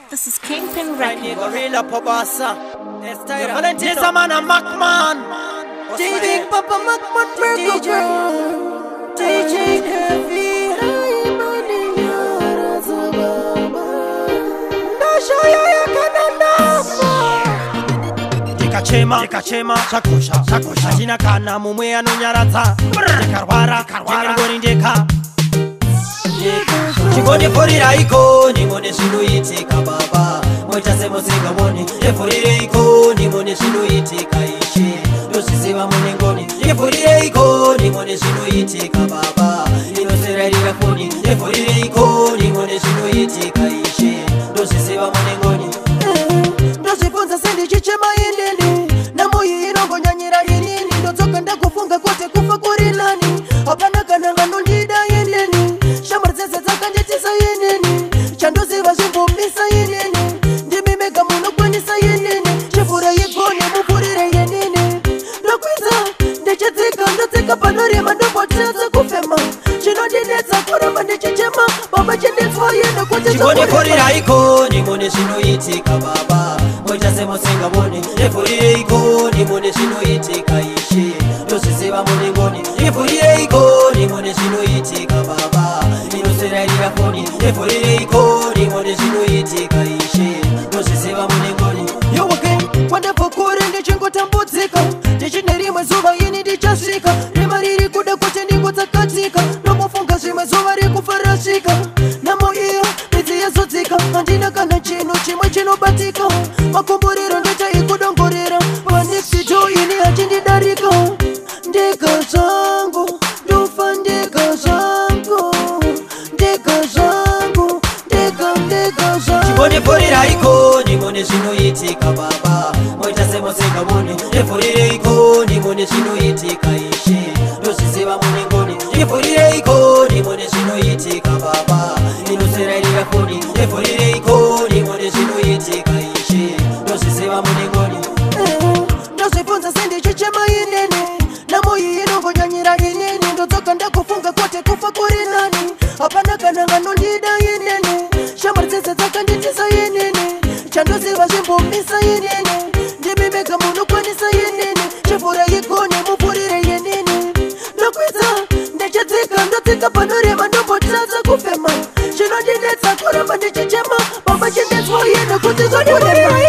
This is Kingpin Records. Gorilla Pobasa. Valentino Mana Macman. DJ Papa Macman DJ Heavy. Chema Sakosha Jina kana mumwe anonyaradza Karwara Ngori ndeka Chingoni forira iko Nimone zvinoitika baba Moita semusingamoni Efurire iko Nimone zvinoitika ishe Ndozviziva munengoni Efurire iko Nimone zvinoitika baba Inoserarira foni Efurire iko Nimone zvinoitika ishe Ndozviziva munengoni Ndozvifunza sendichichema indini Namoyi inongonyanyira inini Ndodzoka ndakufunga kote kufa kuri nani Hapana kana nganondida inini Shamar dzese dzakanditisa inini Chandoziva zvimbomisa inini Ndimi mega munokwanisa inini Chifura yegone mupurire inini Ndokwidza ndichidzika ndodzika panorema ndobotedza kufema Chinondinetsa kuramba ndichichema Baba chinditswa yenda kuti Chingoni forira iko Nimone zvinoitika baba Moita semusingamoni Efurire iko Nimone zvinoitika ishe Ndozviziva munengoni Efurire iko Nimone zvinoitika baba Inoserarira foni Efurire iko Nimone zvinoitika ishe Ndozviziva munengoni Yo again, wandapokore ndichingotambudzika Ndichine rimwe zuva ini ndichasvika Rima riri kuda kuti ndingotsakatika Nomufunga zvimwe zuva rikufarasika Namo iyo midzi yazodzika Handina kana chinhu chimwe chinobatika Makumburiro ndeta ikudongorera Panexito ini hachindidarika Ndeka zvangu Ndofa ndeka zvangu Ndeka zvangu Ndeka zvangu Chingoni forira iko Nimone zvinoitika baba Moita semusingamoni Efurire iko Nimone zvinoitika ishe Ndozviziva munengoni Efurire iko Nimone zvinoitika baba Inoserarira foni Efurire iko Nimone zvinoitika ishe Ndozviziva munengoni Ndozvifunza sendichichema inini Namoyi inongonyanyira inini Ndodzoka ndakufunga kote kufa kuri nani Hapana kana nganondida inini Shamar dzese dzakanditisa inini Chandoziva zvimbomisa inini Ndimi mega munokwanisa inini Chifura yegone mupurire inini Ndokwidza ndichidzika ndodzika panorema ndobotadza kufema Chinondinetsa kuramba ndichichema Baba chinditswa yenda kuti zvodorema